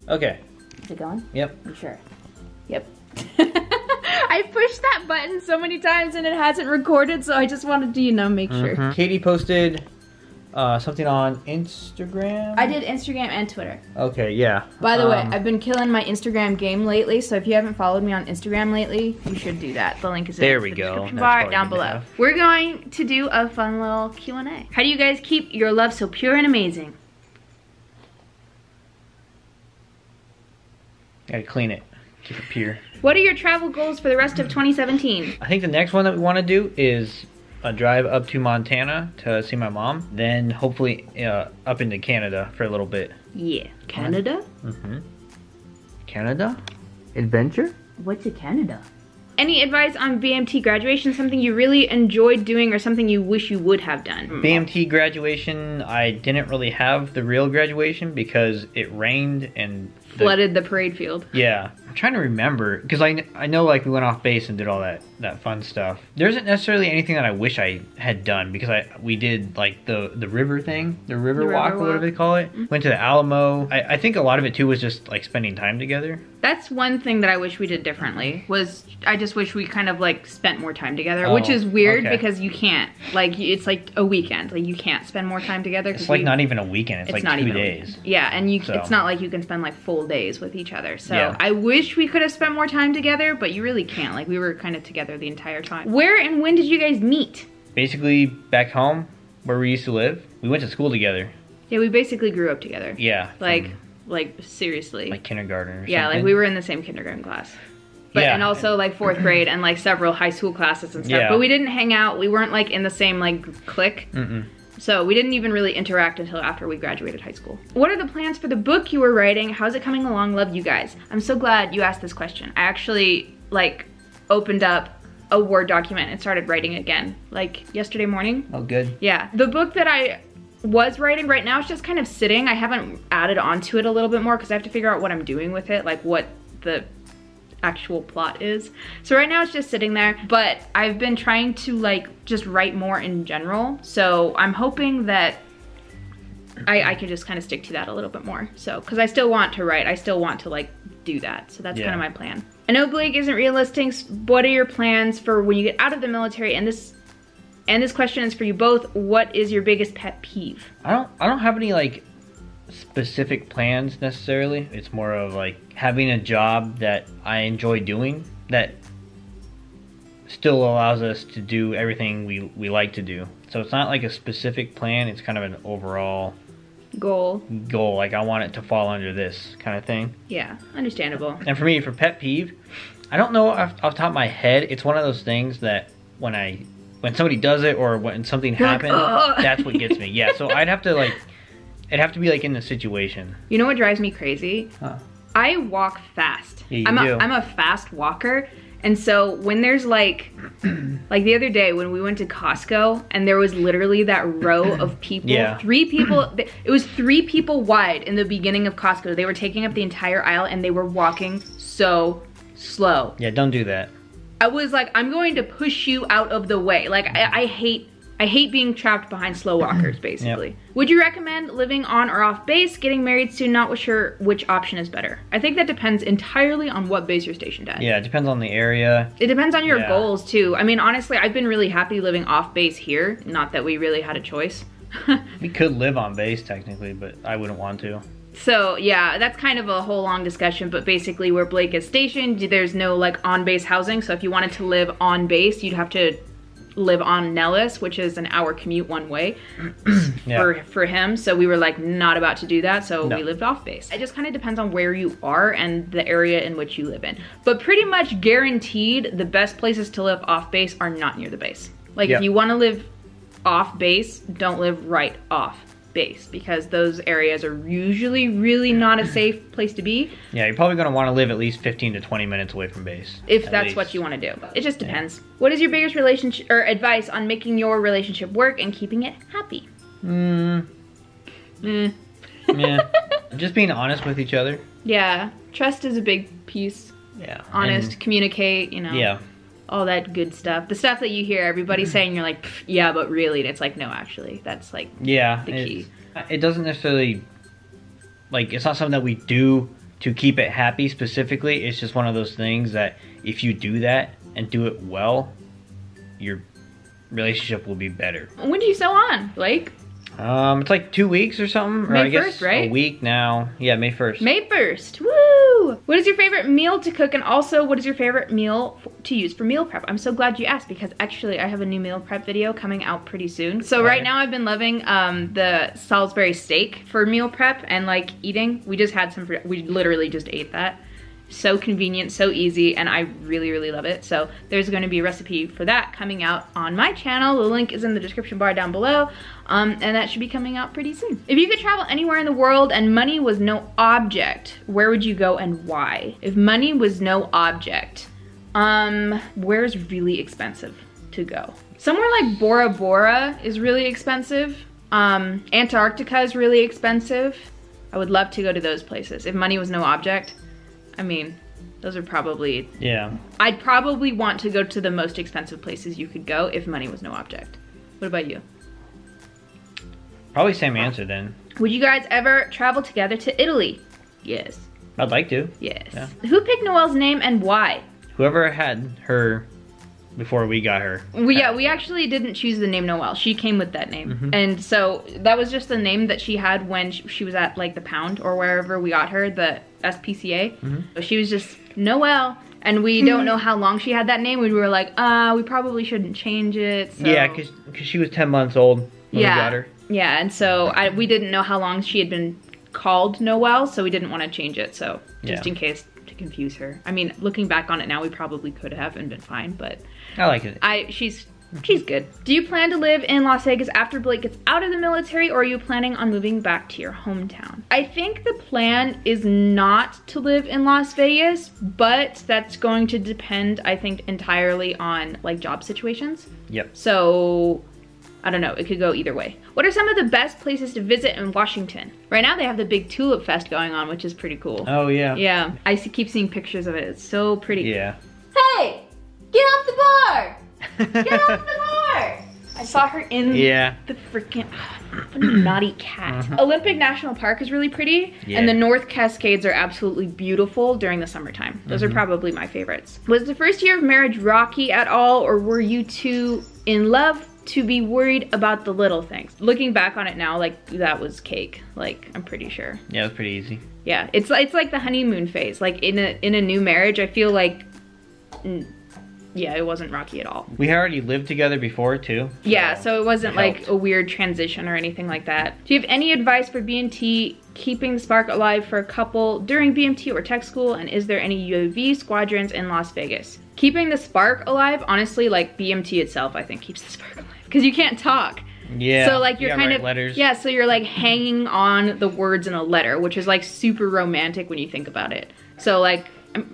Okay. Is it going? Yep. You sure? Yep. I pushed that button so many times and it hasn't recorded, so I just wanted to, you know, make sure. Katie posted something on Instagram. I did Instagram and Twitter. Okay, yeah. By the way, I've been killing my Instagram game lately, so if you haven't followed me on Instagram lately, you should do that. The link is in the description bar down below. We're going to do a fun little Q&A. How do you guys keep your love so pure and amazing? Gotta clean it. Keep it pure. What are your travel goals for the rest of 2017? I think the next one that we want to do is a drive up to Montana to see my mom. Then hopefully up into Canada for a little bit. Yeah. Canada? Canada? Adventure? What's a Canada? Any advice on BMT graduation? Something you really enjoyed doing or something you wish you would have done? BMT graduation, I didn't really have the real graduation because it rained and flooded the parade field. Yeah. I'm trying to remember because I know like we went off base and did all that fun stuff. There isn't necessarily anything that I wish I had done because we did like the river thing, the river walk, whatever they call it. Went to the Alamo. I think a lot of it too was just like spending time together. That's one thing that I wish we did differently, was I just wish we kind of like spent more time together, which is weird because you can't, like it's like a weekend, like you can't spend more time together. It's like not even a weekend, it's like not 2 days. Yeah, and it's not like you can spend like full days with each other. So I wish we could have spent more time together, but you really can't. Like we were kind of together the entire time. Where and when did you guys meet? Basically back home where we used to live. We went to school together. Yeah, we basically grew up together. Yeah. Like seriously. Like kindergarten or something. Yeah, like we were in the same kindergarten class. But and also like 4th grade and like several high school classes and stuff. Yeah. But we didn't hang out. We weren't like in the same like clique. So we didn't even really interact until after we graduated high school. What are the plans for the book you were writing? How's it coming along? Love you guys. I'm so glad you asked this question. I actually like opened up a Word document and started writing again like yesterday morning. Oh, good. Yeah. The book that I was writing right now is just kind of sitting. I haven't added onto it a little bit more because I have to figure out what I'm doing with it, like what the actual plot is. So right now it's just sitting there, but I've been trying to like just write more in general. So I'm hoping that I can just kind of stick to that a little bit more. So, because I still want to write, I still want to like do that. So that's kind of my plan. I know Blake isn't realistic. What are your plans for when you get out of the military? And this question is for you both. What is your biggest pet peeve? I don't have any like specific plans necessarily. It's more of like having a job that I enjoy doing that still allows us to do everything we like to do. So it's not like a specific plan, it's kind of an overall goal. Like I want it to fall under this kind of thing. Yeah, understandable. And for me, for pet peeve, I don't know off the top of my head. It's one of those things that when somebody does it or when something happens, that's what gets me. Yeah, so it'd have to be like in the situation. You know what drives me crazy? Huh. I walk fast. Yeah, you do. I'm a fast walker. And so when there's like the other day when we went to Costco and there was literally that row of people, yeah. 3 people, it was 3 people wide in the beginning of Costco. They were taking up the entire aisle and they were walking so slow. Yeah, don't do that. I was like, I'm going to push you out of the way. Like I hate being trapped behind slow walkers, basically. Yep. Would you recommend living on or off base, getting married soon, not sure which option is better? I think that depends entirely on what base you're stationed at. Yeah, it depends on the area. It depends on your goals too. I mean, honestly, I've been really happy living off base here. Not that we really had a choice. We could live on base technically, but I wouldn't want to. So yeah, that's kind of a whole long discussion, but basically where Blake is stationed, there's no like on-base housing. So if you wanted to live on base, you'd have to live on Nellis, which is an hour commute one way for him. So we were like not about to do that, so we lived off base. It just kind of depends on where you are and the area in which you live in. But pretty much guaranteed the best places to live off base are not near the base. Like if you want to live off base, don't live right off base because those areas are usually really not a safe place to be. Yeah, you're probably going to want to live at least 15 to 20 minutes away from base. If that's what you want to do. It just depends. Yeah. What is your biggest relationship or advice on making your relationship work and keeping it happy? Yeah. Just being honest with each other. Yeah. Trust is a big piece. Yeah. Honest, communicate, you know. Yeah. All that good stuff. The stuff that you hear everybody saying, you're like, yeah, but really, and it's like, no, actually, that's like the key. It doesn't necessarily, like, it's not something that we do to keep it happy specifically, it's just one of those things that if you do that and do it well, your relationship will be better. When do you sew on, Blake? It's like 2 weeks or something. Or May I guess 1st, right? a week now. Yeah, May 1st. May 1st, woo! What is your favorite meal to cook, and also what is your favorite meal to use for meal prep? I'm so glad you asked, because actually I have a new meal prep video coming out pretty soon. So right now I've been loving the Salisbury steak for meal prep and like eating. We just had some, we literally just ate that. So convenient, so easy, and I really love it. So there's going to be a recipe for that coming out on my channel. The link is in the description bar down below, and that should be coming out pretty soon. If you could travel anywhere in the world and money was no object, where would you go and why? If money was no object, where's really expensive to go? Somewhere like Bora Bora is really expensive. Antarctica is really expensive. I would love to go to those places if money was no object. I mean, those are probably... Yeah. I'd probably want to go to the most expensive places you could go if money was no object. What about you? Probably same answer then. Would you guys ever travel together to Italy? Yes. I'd like to. Yes. Yeah. Who picked Noelle's name and why? Whoever had her before we got her. We actually didn't choose the name Noelle. She came with that name. And so that was just the name that she had when she was at like the Pound or wherever we got her, the SPCA. So she was just Noelle. And we don't know how long she had that name. We were like, we probably shouldn't change it. So. Yeah, because she was 10 months old when we got her. Yeah, and so we didn't know how long she had been called Noelle, so we didn't want to change it. So just in case to confuse her. I mean, looking back on it now, we probably could have and been fine, but I like it. She's good. Do you plan to live in Las Vegas after Blake gets out of the military, or are you planning on moving back to your hometown? I think the plan is not to live in Las Vegas, but that's going to depend, I think, entirely on like job situations. Yep. So I don't know, it could go either way. What are some of the best places to visit in Washington? Right now they have the big Tulip Fest going on, which is pretty cool. Oh yeah. Yeah, I keep seeing pictures of it. It's so pretty. Yeah. Hey, get off the bar! Get off the bar! I saw her in the freaking, what a naughty cat. Olympic National Park is really pretty, and the North Cascades are absolutely beautiful during the summertime. Those are probably my favorites. Was the first year of marriage rocky at all, or were you two in love to be worried about the little things? Looking back on it now, like that was cake. Like I'm pretty sure. Yeah, it was pretty easy. Yeah, it's like the honeymoon phase. Like in a new marriage, I feel like. Yeah, it wasn't rocky at all. We already lived together before too. So yeah, so it wasn't like a weird transition or anything like that. Do you have any advice for BMT keeping the spark alive for a couple during BMT or tech school? And is there any UAV squadrons in Las Vegas? Keeping the spark alive, honestly, like BMT itself, I think keeps the spark alive. Because you can't talk. Yeah. So like you're kind of letters. Yeah, so you're like hanging on the words in a letter, which is like super romantic when you think about it. So like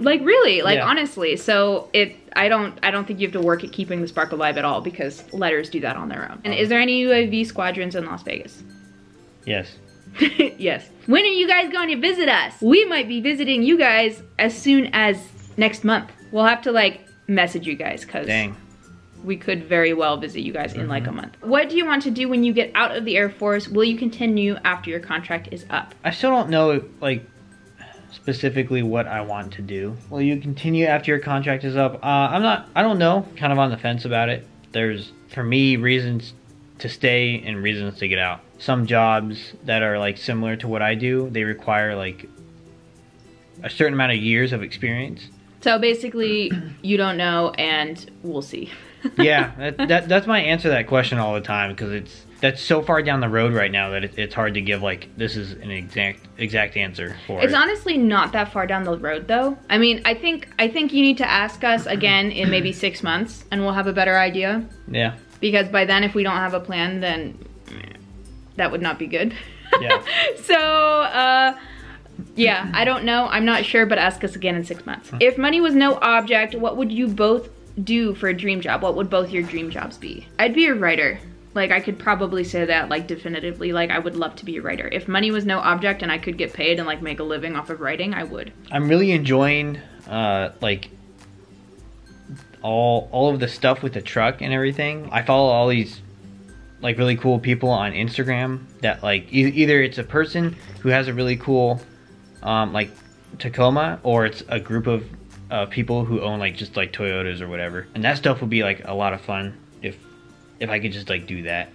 really, like honestly, so I don't think you have to work at keeping the spark alive at all, because letters do that on their own. And is there any UAV squadrons in Las Vegas? Yes. Yes. When are you guys going to visit us? We might be visiting you guys as soon as next month. We'll have to like message you guys, because we could very well visit you guys in like a month. What do you want to do when you get out of the Air Force? Will you continue after your contract is up? I still don't know like specifically what I want to do. Will you continue after your contract is up? I don't know. Kind of on the fence about it. There's, for me, reasons to stay and reasons to get out. Some jobs that are like similar to what I do, they require like a certain amount of years of experience. So basically, you don't know, and we'll see. Yeah, that's my answer to that question all the time, because that's so far down the road right now that it's hard to give like this is an exact answer for it. It's honestly not that far down the road though. I mean, I think you need to ask us again in maybe 6 months, and we'll have a better idea. Yeah. Because by then, if we don't have a plan, then that would not be good. Yeah. So, yeah, I don't know. I'm not sure, but ask us again in 6 months. If money was no object, what would you both do for a dream job? What would both your dream jobs be? I'd be a writer. Like, I could probably say that, like, definitively. Like, I would love to be a writer. If money was no object and I could get paid and, like, make a living off of writing, I would. I'm really enjoying, like, all of the stuff with the truck and everything. I follow all these, like, really cool people on Instagram that, like, either it's a person who has a really cool, like, Tacoma, or it's a group of people who own like just like Toyotas or whatever. And that stuff would be like a lot of fun if I could just like do that.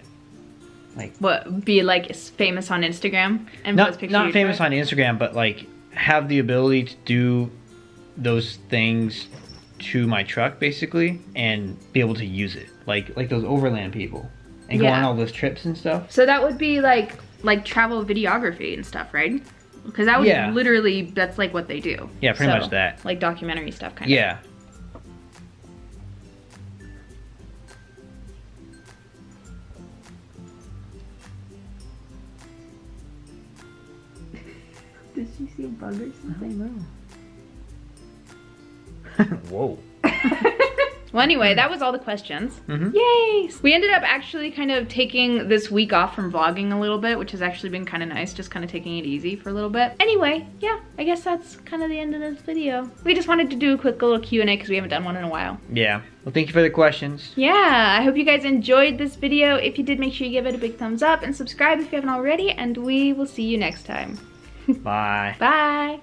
Like what, be like famous on Instagram and post pictures? Not famous on Instagram, but like have the ability to do those things to my truck basically and be able to use it. Like those overland people and go on all those trips and stuff. So that would be like travel videography and stuff, right? Because that would literally, that's like what they do. Yeah, pretty much that. Like documentary stuff kind of. Yeah. Did she see a bug or something? I don't know. Whoa. Well, anyway, that was all the questions. Yay! We ended up actually kind of taking this week off from vlogging a little bit, which has actually been kind of nice, just kind of taking it easy for a little bit. Anyway, yeah, I guess that's kind of the end of this video. We just wanted to do a quick little Q&A because we haven't done one in a while. Yeah. Well, thank you for the questions. Yeah, I hope you guys enjoyed this video. If you did, make sure you give it a big thumbs up and subscribe if you haven't already, and we will see you next time. Bye. Bye.